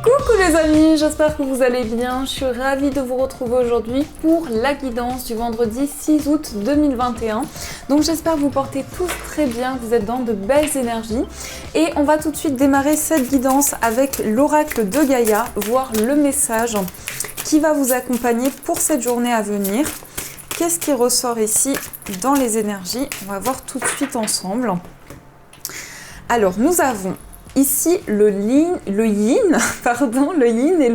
Coucou les amis, j'espère que vous allez bien. Je suis ravie de vous retrouver aujourd'hui pour la guidance du vendredi 6 août 2021. Donc j'espère que vous portez tous très bien, que vous êtes dans de belles énergies. Et on va tout de suite démarrer cette guidance avec l'oracle de Gaïa, voir le message qui va vous accompagner pour cette journée à venir. Qu'est-ce qui ressort ici dans les énergies? On va voir tout de suite ensemble. Alors nous avons ici le yin et le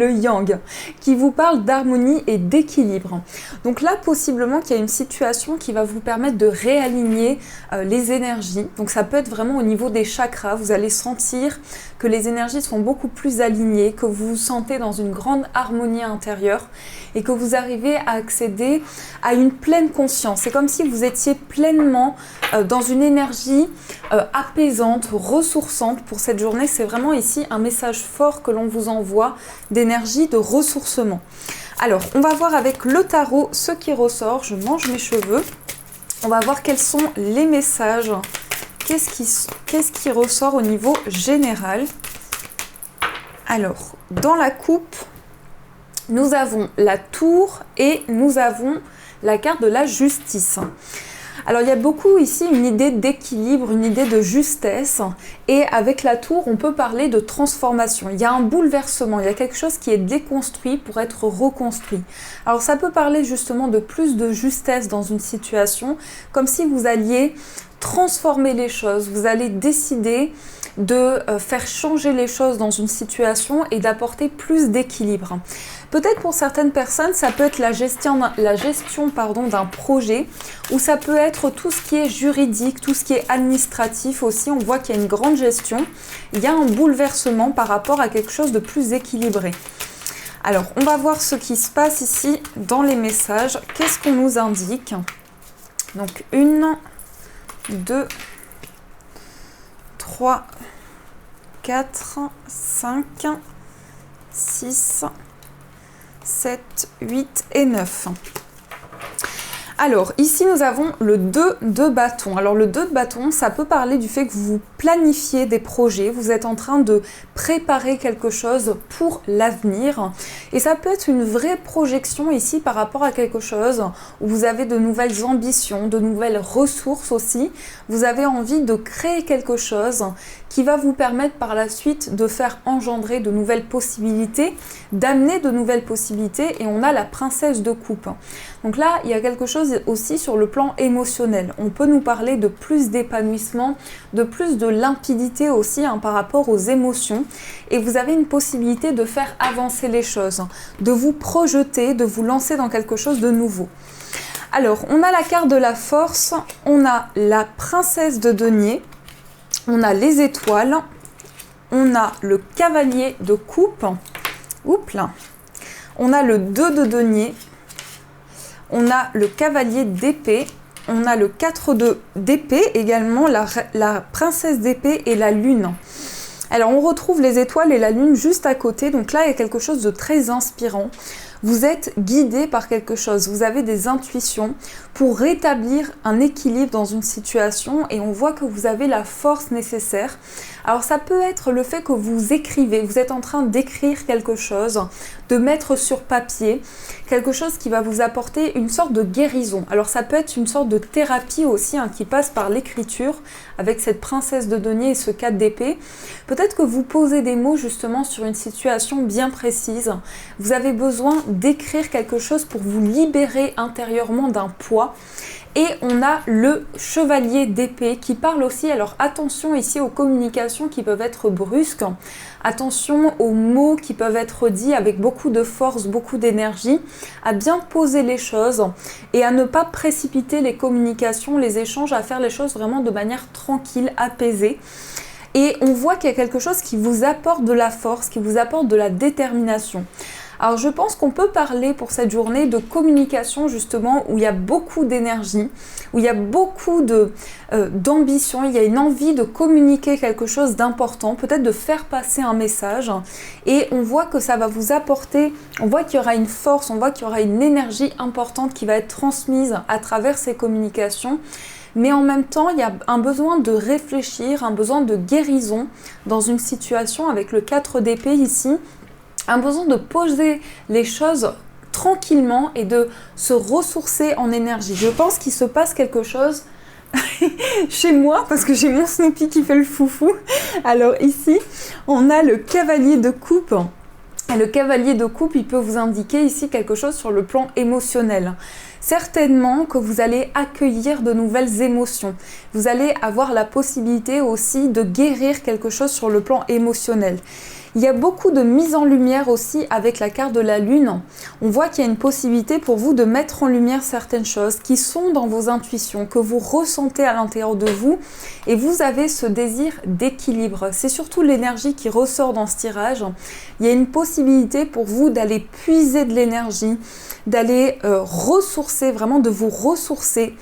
yang qui vous parle d'harmonie et d'équilibre. Donc là, possiblement qu'il y a une situation qui va vous permettre de réaligner les énergies. Donc ça peut être vraiment au niveau des chakras. Vous allez sentir que les énergies sont beaucoup plus alignées, que vous vous sentez dans une grande harmonie intérieure et que vous arrivez à accéder à une pleine conscience. C'est comme si vous étiez pleinement dans une énergie apaisante, ressourçante pour cette journée. C'est vraiment ici un message fort que l'on vous envoie d'énergie, de ressourcement. Alors, on va voir avec le tarot ce qui ressort. Je mange mes cheveux. On va voir quels sont les messages. Qu'est-ce qui ressort au niveau général? Alors, dans la coupe, nous avons la tour et nous avons la carte de la justice. Alors il y a beaucoup ici une idée d'équilibre, une idée de justesse, et avec la tour on peut parler de transformation. Il y a un bouleversement, il y a quelque chose qui est déconstruit pour être reconstruit. Alors ça peut parler justement de plus de justesse dans une situation, comme si vous alliez transformer les choses, vous allez décider de faire changer les choses dans une situation et d'apporter plus d'équilibre. Peut-être pour certaines personnes, ça peut être la gestion d'un projet, ou ça peut être tout ce qui est juridique, tout ce qui est administratif aussi. On voit qu'il y a une grande gestion, il y a un bouleversement par rapport à quelque chose de plus équilibré. Alors, on va voir ce qui se passe ici dans les messages. Qu'est-ce qu'on nous indique? Donc, 1, 2, 3, 4, 5, 6, 7, 8 et 9. Alors, ici, nous avons le 2 de bâton. Alors, le 2 de bâton, ça peut parler du fait que vous planifiez des projets, vous êtes en train de préparer quelque chose pour l'avenir. Et ça peut être une vraie projection ici par rapport à quelque chose où vous avez de nouvelles ambitions, de nouvelles ressources aussi. Vous avez envie de créer quelque chose qui va vous permettre par la suite de faire engendrer de nouvelles possibilités, d'amener de nouvelles possibilités. Et on a la princesse de coupe. Donc là, il y a quelque chose aussi sur le plan émotionnel. On peut nous parler de plus d'épanouissement, de plus de limpidité aussi par rapport aux émotions. Et vous avez une possibilité de faire avancer les choses, de vous projeter, de vous lancer dans quelque chose de nouveau. Alors, on a la carte de la force, on a la princesse de denier, on a les étoiles, on a le cavalier de coupe, on a le 2 de denier, on a le cavalier d'épée, on a le 4 d'épée, également la princesse d'épée et la lune. Alors on retrouve les étoiles et la lune juste à côté, donc là il y a quelque chose de très inspirant. Vous êtes guidé par quelque chose, vous avez des intuitions pour rétablir un équilibre dans une situation et on voit que vous avez la force nécessaire. Alors ça peut être le fait que vous écrivez, vous êtes en train d'écrire quelque chose, de mettre sur papier, quelque chose qui va vous apporter une sorte de guérison. Alors ça peut être une sorte de thérapie aussi qui passe par l'écriture avec cette princesse de denier et ce 4 d'épée. Peut-être que vous posez des mots justement sur une situation bien précise. Vous avez besoin d'écrire quelque chose pour vous libérer intérieurement d'un poids. Et on a le chevalier d'épée qui parle aussi, alors attention ici aux communications qui peuvent être brusques, attention aux mots qui peuvent être dits avec beaucoup de force, beaucoup d'énergie, à bien poser les choses et à ne pas précipiter les communications, les échanges, à faire les choses vraiment de manière tranquille, apaisée. Et on voit qu'il y a quelque chose qui vous apporte de la force, qui vous apporte de la détermination. Alors je pense qu'on peut parler pour cette journée de communication justement où il y a beaucoup d'énergie, où il y a beaucoup d'ambition, il y a une envie de communiquer quelque chose d'important, peut-être de faire passer un message et on voit que ça va vous apporter, on voit qu'il y aura une force, on voit qu'il y aura une énergie importante qui va être transmise à travers ces communications. Mais en même temps, il y a un besoin de réfléchir, un besoin de guérison dans une situation avec le 4 d'épée ici. un besoin de poser les choses tranquillement et de se ressourcer en énergie. Je pense qu'il se passe quelque chose chez moi, parce que j'ai mon Snoopy qui fait le foufou. Alors ici, on a le cavalier de coupe. Et le cavalier de coupe, il peut vous indiquer ici quelque chose sur le plan émotionnel. Certainement que vous allez accueillir de nouvelles émotions. Vous allez avoir la possibilité aussi de guérir quelque chose sur le plan émotionnel. Il y a beaucoup de mise en lumière aussi avec la carte de la lune. On voit qu'il y a une possibilité pour vous de mettre en lumière certaines choses qui sont dans vos intuitions, que vous ressentez à l'intérieur de vous, et vous avez ce désir d'équilibre. C'est surtout l'énergie qui ressort dans ce tirage. Il y a une possibilité pour vous d'aller puiser de l'énergie, d'aller ressourcer, vraiment de vous ressourcer,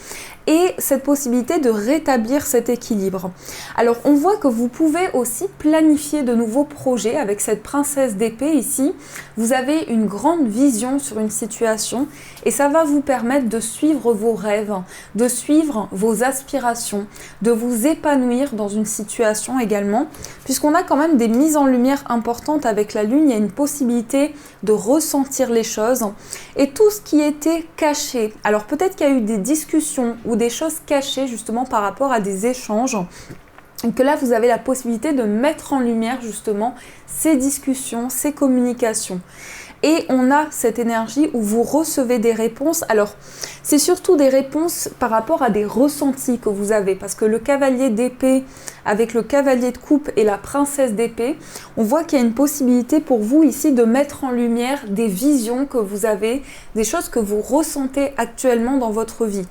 et cette possibilité de rétablir cet équilibre. Alors on voit que vous pouvez aussi planifier de nouveaux projets avec cette princesse d'épée ici. Vous avez une grande vision sur une situation et ça va vous permettre de suivre vos rêves, de suivre vos aspirations, de vous épanouir dans une situation également, puisqu'on a quand même des mises en lumière importantes avec la lune. Il y a une possibilité de ressentir les choses et tout ce qui était caché. Alors peut-être qu'il y a eu des discussions ou des choses cachées justement par rapport à des échanges, et que là vous avez la possibilité de mettre en lumière justement ces discussions, ces communications. Et on a cette énergie où vous recevez des réponses. Alors, c'est surtout des réponses par rapport à des ressentis que vous avez. Parce que le cavalier d'épée avec le cavalier de coupe et la princesse d'épée, on voit qu'il y a une possibilité pour vous ici de mettre en lumière des visions que vous avez, des choses que vous ressentez actuellement dans votre vie.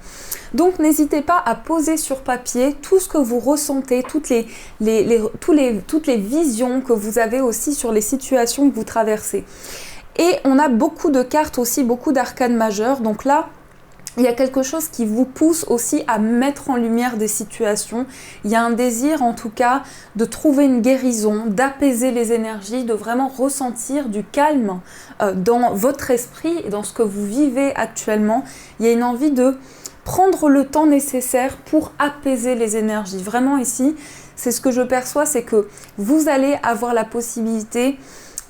Donc, n'hésitez pas à poser sur papier tout ce que vous ressentez, toutes les visions que vous avez aussi sur les situations que vous traversez. Et on a beaucoup de cartes aussi, beaucoup d'arcanes majeures. Donc là, il y a quelque chose qui vous pousse aussi à mettre en lumière des situations. Il y a un désir en tout cas de trouver une guérison, d'apaiser les énergies, de vraiment ressentir du calme dans votre esprit et dans ce que vous vivez actuellement. Il y a une envie de prendre le temps nécessaire pour apaiser les énergies. Vraiment ici, c'est ce que je perçois, c'est que vous allez avoir la possibilité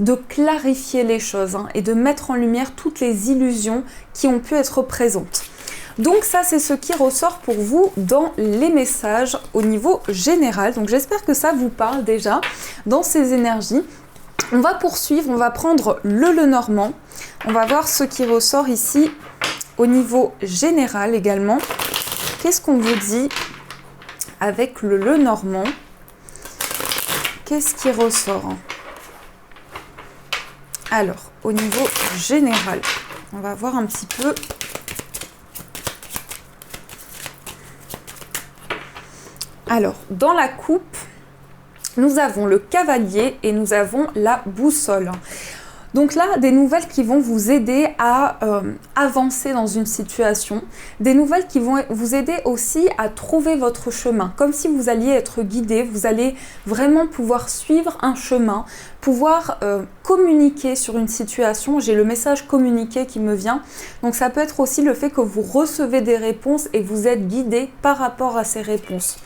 de clarifier les choses et de mettre en lumière toutes les illusions qui ont pu être présentes. Donc ça, c'est ce qui ressort pour vous dans les messages au niveau général. Donc j'espère que ça vous parle déjà dans ces énergies. On va poursuivre, on va prendre le Lenormand. On va voir ce qui ressort ici au niveau général également. Qu'est-ce qu'on vous dit avec le Lenormand? Qu'est-ce qui ressort? Alors, au niveau général, on va voir un petit peu. Alors, dans la coupe, nous avons le cavalier et nous avons la boussole. Donc là, des nouvelles qui vont vous aider à avancer dans une situation, des nouvelles qui vont vous aider aussi à trouver votre chemin, comme si vous alliez être guidé, vous allez vraiment pouvoir suivre un chemin, pouvoir communiquer sur une situation. J'ai le message communiquer qui me vient, donc ça peut être aussi le fait que vous recevez des réponses et vous êtes guidé par rapport à ces réponses.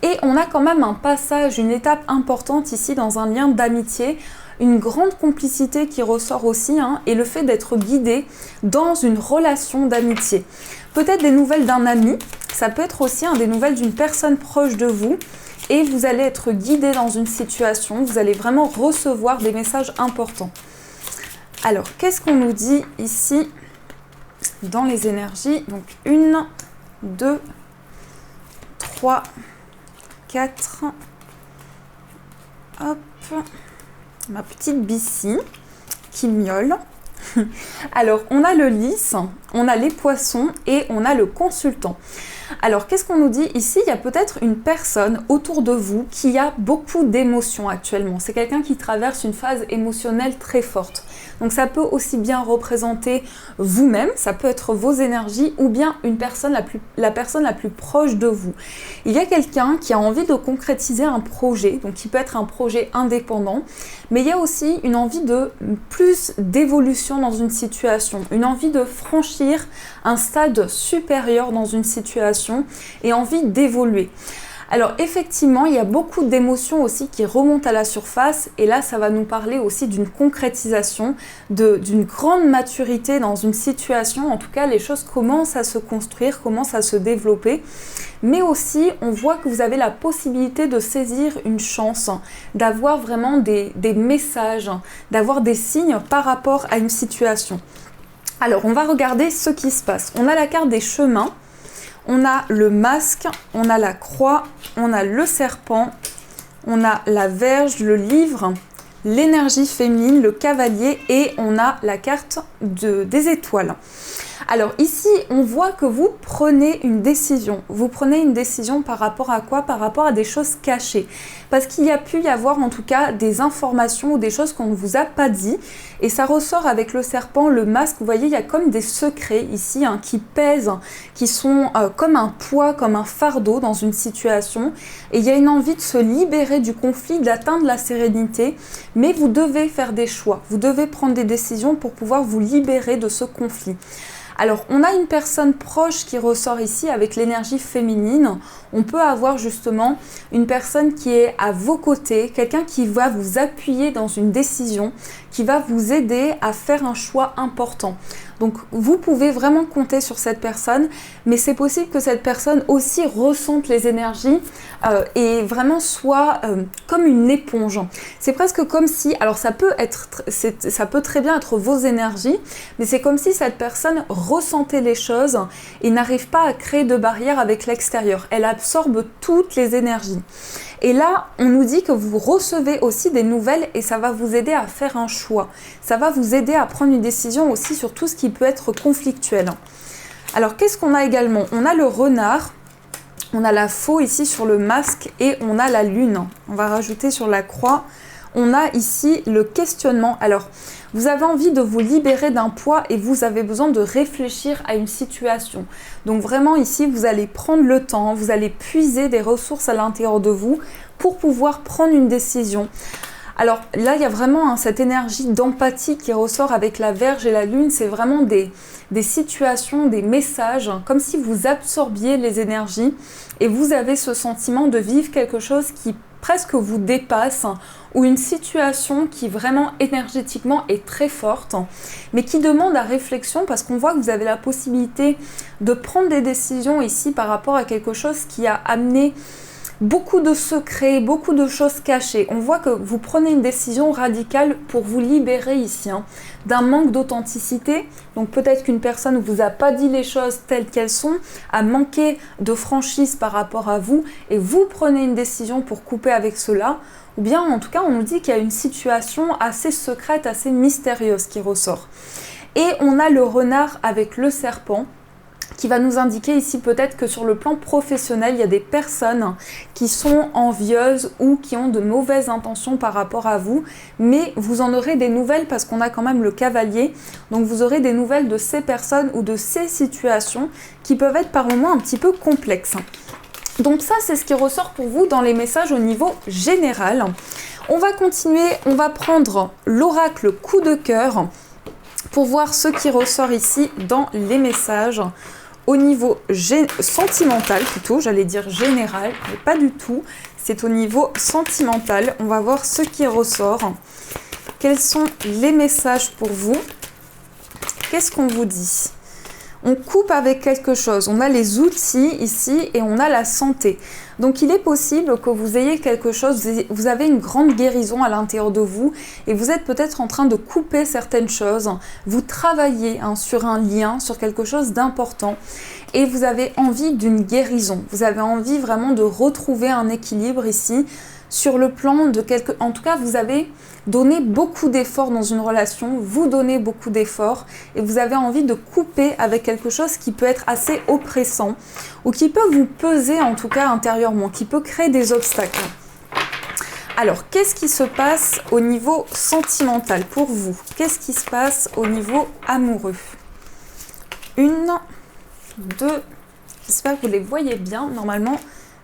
Et on a quand même un passage, une étape importante ici dans un lien d'amitié, une grande complicité qui ressort aussi, et le fait d'être guidé dans une relation d'amitié. Peut-être des nouvelles d'un ami, ça peut être aussi des nouvelles d'une personne proche de vous, et vous allez être guidé dans une situation, vous allez vraiment recevoir des messages importants. Alors, qu'est-ce qu'on nous dit ici dans les énergies? Donc, 1, 2, 3, 4, hop, ma petite Bissy qui miaule. Alors, on a le lys, on a les poissons et on a le consultant. Alors, qu'est-ce qu'on nous dit ici? Il y a peut-être une personne autour de vous qui a beaucoup d'émotions actuellement. C'est quelqu'un qui traverse une phase émotionnelle très forte. Donc, ça peut aussi bien représenter vous-même, ça peut être vos énergies ou bien une personne, la personne la plus proche de vous. Il y a quelqu'un qui a envie de concrétiser un projet, donc qui peut être un projet indépendant, mais il y a aussi une envie de plus d'évolution dans une situation, une envie de franchir un stade supérieur dans une situation et envie d'évoluer. Alors effectivement, il y a beaucoup d'émotions aussi qui remontent à la surface et là, ça va nous parler aussi d'une concrétisation, d'une grande maturité dans une situation. En tout cas, les choses commencent à se construire, commencent à se développer. Mais aussi, on voit que vous avez la possibilité de saisir une chance, d'avoir vraiment des messages, d'avoir des signes par rapport à une situation. Alors, on va regarder ce qui se passe. On a la carte des chemins. On a le masque, on a la croix, on a le serpent, on a la verge, le livre, l'énergie féminine, le cavalier et on a la carte des étoiles. Alors ici, on voit que vous prenez une décision. Vous prenez une décision par rapport à quoi? Par rapport à des choses cachées. Parce qu'il y a pu y avoir en tout cas des informations ou des choses qu'on ne vous a pas dit. Et ça ressort avec le serpent, le masque. Vous voyez, il y a comme des secrets ici qui pèsent, qui sont comme un poids, comme un fardeau dans une situation. Et il y a une envie de se libérer du conflit, d'atteindre la sérénité. Mais vous devez faire des choix. Vous devez prendre des décisions pour pouvoir vous libérer de ce conflit. Alors, on a une personne proche qui ressort ici avec l'énergie féminine. On peut avoir justement une personne qui est à vos côtés, quelqu'un qui va vous appuyer dans une décision, qui va vous aider à faire un choix important. Donc, vous pouvez vraiment compter sur cette personne, mais c'est possible que cette personne aussi ressente les énergies et vraiment soit comme une éponge. C'est presque comme si, alors ça peut très bien être vos énergies, mais c'est comme si cette personne ressentait les choses et n'arrive pas à créer de barrière avec l'extérieur. Elle absorbe toutes les énergies. Et là, on nous dit que vous recevez aussi des nouvelles et ça va vous aider à faire un choix. Ça va vous aider à prendre une décision aussi sur tout ce qui peut être conflictuel. Alors, qu'est-ce qu'on a également? On a le renard, on a la faux ici sur le masque et on a la lune. On va rajouter sur la croix. On a ici le questionnement. Alors, vous avez envie de vous libérer d'un poids et vous avez besoin de réfléchir à une situation. Donc vraiment ici, vous allez prendre le temps, vous allez puiser des ressources à l'intérieur de vous pour pouvoir prendre une décision. Alors là, il y a vraiment cette énergie d'empathie qui ressort avec la Vierge et la Lune. C'est vraiment des situations, des messages, comme si vous absorbiez les énergies et vous avez ce sentiment de vivre quelque chose qui presque vous dépasse ou une situation qui vraiment énergétiquement est très forte, mais qui demande à réflexion parce qu'on voit que vous avez la possibilité de prendre des décisions ici par rapport à quelque chose qui a amené beaucoup de secrets, beaucoup de choses cachées. On voit que vous prenez une décision radicale pour vous libérer ici d'un manque d'authenticité. Donc peut-être qu'une personne ne vous a pas dit les choses telles qu'elles sont, a manqué de franchise par rapport à vous et vous prenez une décision pour couper avec cela. Ou bien en tout cas on nous dit qu'il y a une situation assez secrète, assez mystérieuse qui ressort. Et on a le renard avec le serpent qui va nous indiquer ici peut-être que sur le plan professionnel, il y a des personnes qui sont envieuses ou qui ont de mauvaises intentions par rapport à vous, mais vous en aurez des nouvelles parce qu'on a quand même le cavalier, donc vous aurez des nouvelles de ces personnes ou de ces situations qui peuvent être par moments un petit peu complexes. Donc ça, c'est ce qui ressort pour vous dans les messages au niveau général. On va continuer, on va prendre l'oracle coup de cœur pour voir ce qui ressort ici dans les messages au niveau sentimental plutôt, j'allais dire général, mais pas du tout, c'est au niveau sentimental. On va voir ce qui ressort. Quels sont les messages pour vous? Qu'est-ce qu'on vous dit? On coupe avec quelque chose, on a les outils ici et on a la santé. Donc il est possible que vous ayez quelque chose, vous avez une grande guérison à l'intérieur de vous et vous êtes peut-être en train de couper certaines choses. Vous travaillez sur un lien, sur quelque chose d'important et vous avez envie d'une guérison. Vous avez envie vraiment de retrouver un équilibre ici sur le plan de en tout cas, vous avez donné beaucoup d'efforts dans une relation, vous donnez beaucoup d'efforts et vous avez envie de couper avec quelque chose qui peut être assez oppressant ou qui peut vous peser en tout cas intérieurement, qui peut créer des obstacles. Alors, qu'est-ce qui se passe au niveau sentimental pour vous? Qu'est-ce qui se passe au niveau amoureux? 1, 2, j'espère que vous les voyez bien, normalement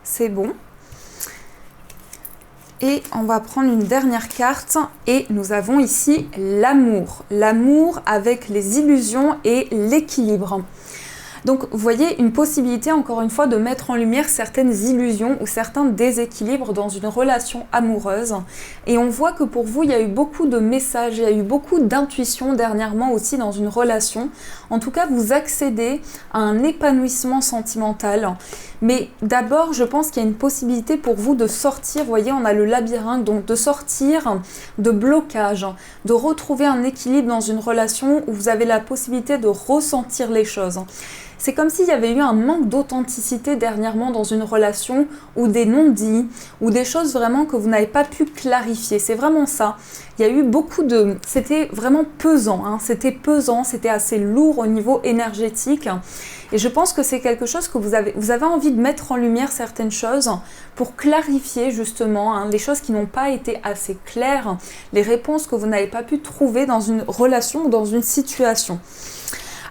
c'est bon. Et on va prendre une dernière carte et nous avons ici l'amour. L'amour avec les illusions et l'équilibre. Donc vous voyez une possibilité encore une fois de mettre en lumière certaines illusions ou certains déséquilibres dans une relation amoureuse. Et on voit que pour vous il y a eu beaucoup de messages, il y a eu beaucoup d'intuitions dernièrement aussi dans une relation. En tout cas vous accédez à un épanouissement sentimental. Mais d'abord je pense qu'il y a une possibilité pour vous de sortir, vous voyez on a le labyrinthe, donc de sortir de blocage, de retrouver un équilibre dans une relation où vous avez la possibilité de ressentir les choses. C'est comme s'il y avait eu un manque d'authenticité dernièrement dans une relation, ou des non-dits, ou des choses vraiment que vous n'avez pas pu clarifier. C'est vraiment ça. Il y a eu beaucoup de... C'était vraiment pesant, hein. C'était pesant, c'était assez lourd au niveau énergétique. Et je pense que c'est quelque chose que vous avez envie de mettre en lumière certaines choses pour clarifier justement, hein, les choses qui n'ont pas été assez claires, les réponses que vous n'avez pas pu trouver dans une relation ou dans une situation.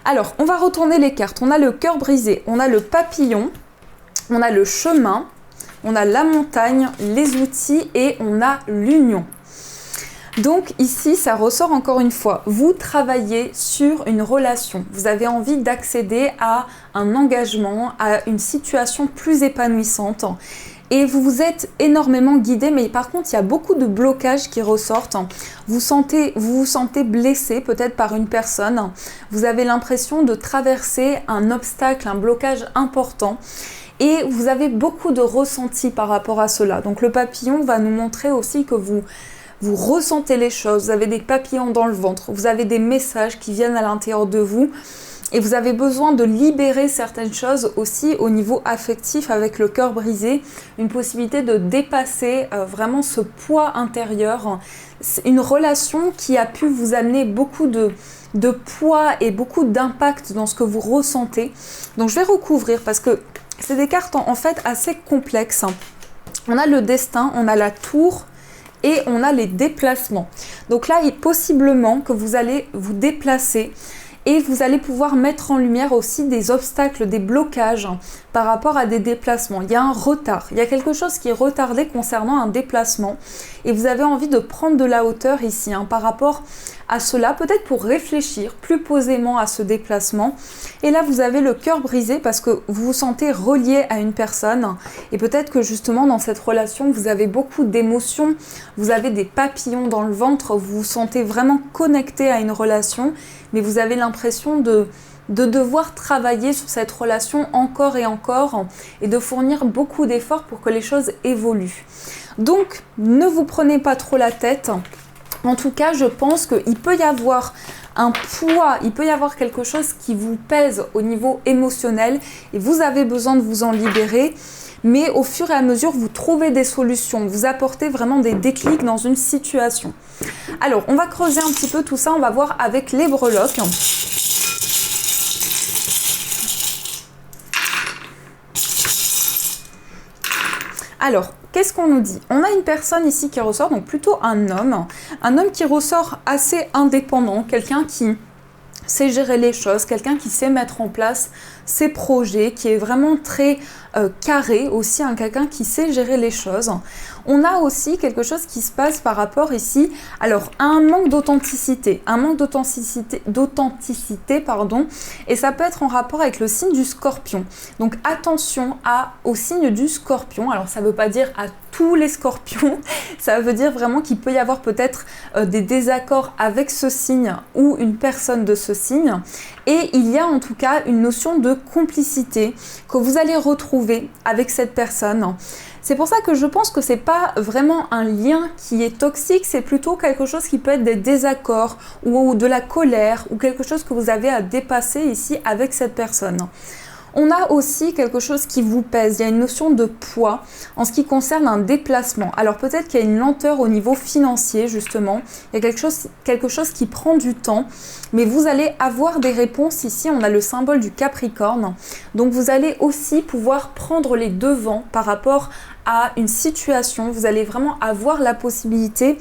Alors, on va retourner les cartes. On a le cœur brisé, on a le papillon, on a le chemin, on a la montagne, les outils et on a l'union. Donc ici, ça ressort encore une fois. Vous travaillez sur une relation. Vous avez envie d'accéder à un engagement, à une situation plus épanouissante. Et vous vous êtes énormément guidé, mais par contre, il y a beaucoup de blocages qui ressortent. Vous vous sentez blessé peut-être par une personne. Vous avez l'impression de traverser un obstacle, un blocage important. Et vous avez beaucoup de ressentis par rapport à cela. Donc le papillon va nous montrer aussi que vous ressentez les choses, vous avez des papillons dans le ventre, vous avez des messages qui viennent à l'intérieur de vous. Et vous avez besoin de libérer certaines choses aussi au niveau affectif avec le cœur brisé, une possibilité de dépasser vraiment ce poids intérieur. C'est une relation qui a pu vous amener beaucoup de poids et beaucoup d'impact dans ce que vous ressentez. Donc je vais recouvrir parce que c'est des cartes en fait assez complexes. On a le destin, on a la tour et on a les déplacements. Donc là, possiblement que vous allez vous déplacer. Et vous allez pouvoir mettre en lumière aussi des obstacles, des blocages par rapport à des déplacements. Il y a un retard, il y a quelque chose qui est retardé concernant un déplacement et vous avez envie de prendre de la hauteur ici par rapport à cela, peut-être pour réfléchir plus posément à ce déplacement. Et là, vous avez le cœur brisé parce que vous vous sentez relié à une personne et peut-être que justement dans cette relation, vous avez beaucoup d'émotions, vous avez des papillons dans le ventre, vous vous sentez vraiment connecté à une relation, mais vous avez l'impression de devoir travailler sur cette relation encore et de fournir beaucoup d'efforts pour que les choses évoluent. Donc, ne vous prenez pas trop la tête. En tout cas, je pense qu'il peut y avoir un poids, il peut y avoir quelque chose qui vous pèse au niveau émotionnel et vous avez besoin de vous en libérer. Mais au fur et à mesure, vous trouvez des solutions, vous apportez vraiment des déclics dans une situation. Alors, on va creuser un petit peu tout ça, on va voir avec les breloques. Alors, qu'est-ce qu'on nous dit? On a une personne ici qui ressort, donc plutôt un homme qui ressort assez indépendant, quelqu'un qui sait gérer les choses, quelqu'un qui sait mettre en place ses projets, qui est vraiment très carré aussi, quelqu'un qui sait gérer les choses. On a aussi quelque chose qui se passe par rapport ici, alors à un manque d'authenticité, et ça peut être en rapport avec le signe du Scorpion. Donc attention au signe du Scorpion. Alors ça ne veut pas dire à tous les scorpions, ça veut dire vraiment qu'il peut y avoir peut-être des désaccords avec ce signe ou une personne de ce signe. Et il y a en tout cas une notion de complicité que vous allez retrouver avec cette personne. C'est pour ça que je pense que c'est pas vraiment un lien qui est toxique, c'est plutôt quelque chose qui peut être des désaccords ou de la colère ou quelque chose que vous avez à dépasser ici avec cette personne. On a aussi quelque chose qui vous pèse, il y a une notion de poids en ce qui concerne un déplacement. Alors peut-être qu'il y a une lenteur au niveau financier justement, il y a quelque chose qui prend du temps, mais vous allez avoir des réponses ici, on a le symbole du Capricorne, donc vous allez aussi pouvoir prendre les devants par rapport à une situation, vous allez vraiment avoir la possibilité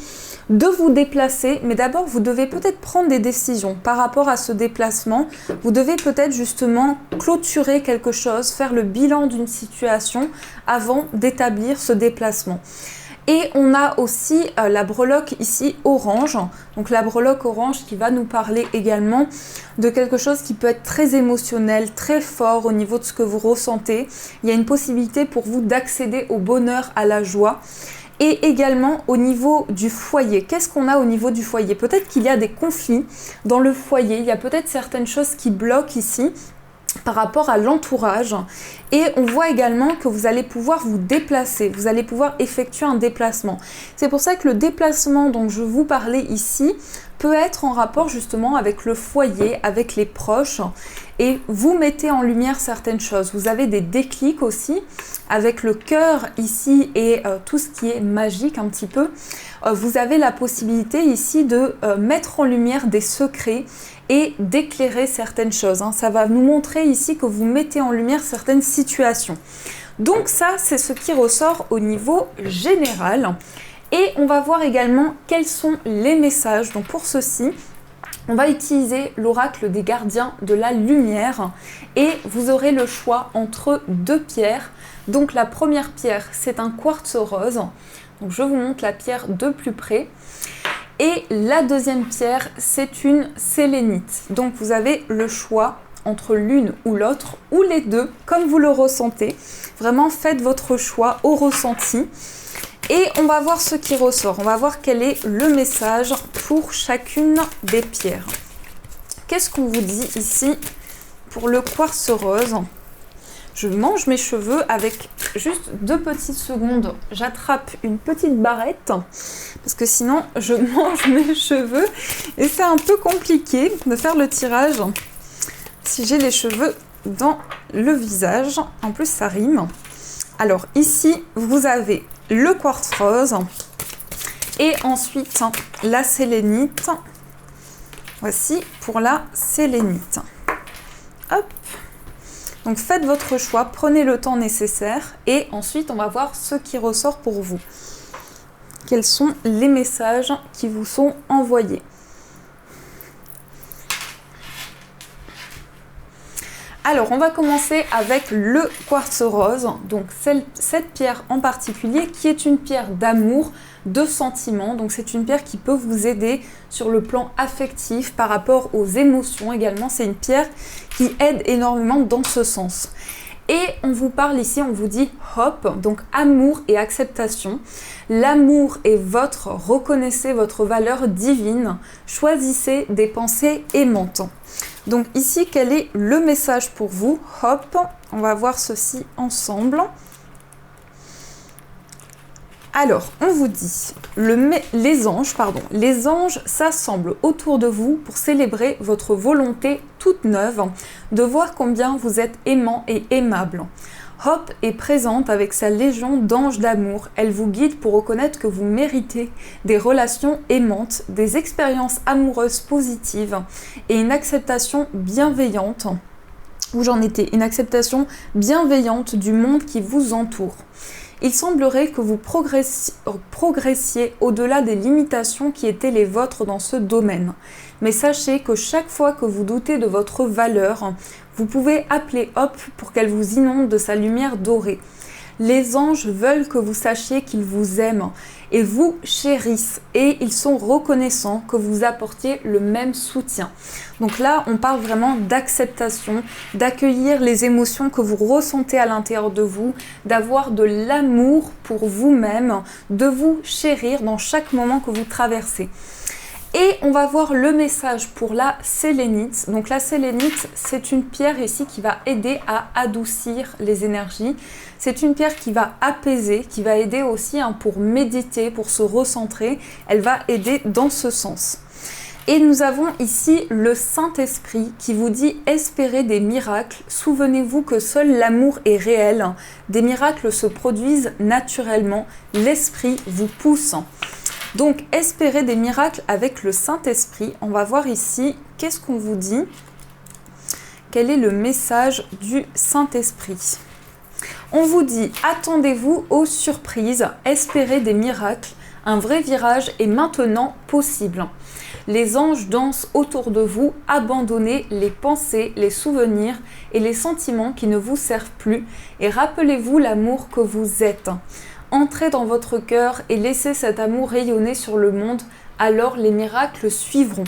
de vous déplacer, mais d'abord vous devez peut-être prendre des décisions par rapport à ce déplacement, vous devez peut-être justement clôturer quelque chose, faire le bilan d'une situation avant d'établir ce déplacement. Et on a aussi la breloque ici orange, donc la breloque orange qui va nous parler également de quelque chose qui peut être très émotionnel, très fort au niveau de ce que vous ressentez. Il y a une possibilité pour vous d'accéder au bonheur, à la joie. Et également au niveau du foyer. Qu'est-ce qu'on a au niveau du foyer? Peut-être qu'il y a des conflits dans le foyer, il y a peut-être certaines choses qui bloquent ici par rapport à l'entourage, et on voit également que vous allez pouvoir vous déplacer, vous allez pouvoir effectuer un déplacement. C'est pour ça que le déplacement dont je vous parlais ici peut être en rapport justement avec le foyer, avec les proches, et vous mettez en lumière certaines choses. Vous avez des déclics aussi avec le cœur ici et tout ce qui est magique un petit peu. Vous avez la possibilité ici de mettre en lumière des secrets et d'éclairer certaines choses. Ça va nous montrer ici que vous mettez en lumière certaines situations. Donc ça, c'est ce qui ressort au niveau général. Et on va voir également quels sont les messages. Donc pour ceci, on va utiliser l'oracle des gardiens de la lumière et vous aurez le choix entre deux pierres. Donc la première pierre, c'est un quartz rose. Donc je vous montre la pierre de plus près. Et la deuxième pierre, c'est une sélénite. Donc vous avez le choix entre l'une ou l'autre, ou les deux, comme vous le ressentez. Vraiment, faites votre choix au ressenti. Et on va voir ce qui ressort. On va voir quel est le message pour chacune des pierres. Qu'est-ce qu'on vous dit ici pour le quartz rose? Je mange mes cheveux avec juste 2 petites secondes. J'attrape une petite barrette parce que sinon je mange mes cheveux et c'est un peu compliqué de faire le tirage si j'ai les cheveux dans le visage. En plus ça rime. Alors ici vous avez le quartz rose et ensuite la sélénite. Voici pour la sélénite. Hop. Donc faites votre choix, prenez le temps nécessaire et ensuite on va voir ce qui ressort pour vous. Quels sont les messages qui vous sont envoyés? Alors on va commencer avec le quartz rose, donc cette pierre en particulier qui est une pierre d'amour, de sentiments. Donc c'est une pierre qui peut vous aider sur le plan affectif par rapport aux émotions également. C'est une pierre qui aide énormément dans ce sens. Et on vous parle ici, on vous dit hop, donc amour et acceptation. L'amour est votre, reconnaissez votre valeur divine, choisissez des pensées aimantes. Donc ici, quel est le message pour vous? Hop, on va voir ceci ensemble. Alors, on vous dit, les anges s'assemblent autour de vous pour célébrer votre volonté toute neuve, de voir combien vous êtes aimant et aimable. Hop est présente avec sa légion d'anges d'amour. Elle vous guide pour reconnaître que vous méritez des relations aimantes, des expériences amoureuses positives et une acceptation bienveillante. Où j'en étais, une acceptation bienveillante du monde qui vous entoure. Il semblerait que vous progressiez au-delà des limitations qui étaient les vôtres dans ce domaine. Mais sachez que chaque fois que vous doutez de votre valeur, vous pouvez appeler Hop pour qu'elle vous inonde de sa lumière dorée. Les anges veulent que vous sachiez qu'ils vous aiment et vous chérissent et ils sont reconnaissants que vous apportiez le même soutien. Donc là, on parle vraiment d'acceptation, d'accueillir les émotions que vous ressentez à l'intérieur de vous, d'avoir de l'amour pour vous-même, de vous chérir dans chaque moment que vous traversez. Et on va voir le message pour la sélénite. Donc la sélénite, c'est une pierre ici qui va aider à adoucir les énergies. C'est une pierre qui va apaiser, qui va aider aussi pour méditer, pour se recentrer. Elle va aider dans ce sens. Et nous avons ici le Saint-Esprit qui vous dit « Espérez des miracles, souvenez-vous que seul l'amour est réel. Des miracles se produisent naturellement, l'Esprit vous pousse. » Donc, espérez des miracles avec le Saint-Esprit. On va voir ici, qu'est-ce qu'on vous dit? Quel est le message du Saint-Esprit? On vous dit, attendez-vous aux surprises, espérez des miracles. Un vrai virage est maintenant possible. Les anges dansent autour de vous, abandonnez les pensées, les souvenirs et les sentiments qui ne vous servent plus et rappelez-vous l'amour que vous êtes. entrez dans votre cœur et laissez cet amour rayonner sur le monde, alors les miracles suivront.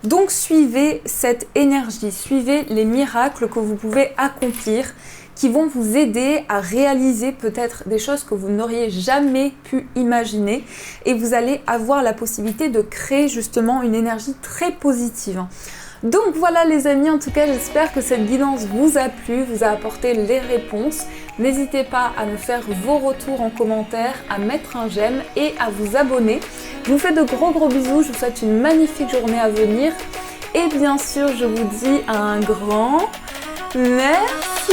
Donc suivez cette énergie, suivez les miracles que vous pouvez accomplir, qui vont vous aider à réaliser peut-être des choses que vous n'auriez jamais pu imaginer, et vous allez avoir la possibilité de créer justement une énergie très positive. Donc voilà les amis, en tout cas j'espère que cette guidance vous a plu, vous a apporté les réponses. N'hésitez pas à me faire vos retours en commentaire, à mettre un j'aime et à vous abonner. Je vous fais de gros bisous, je vous souhaite une magnifique journée à venir. Et bien sûr, je vous dis un grand merci.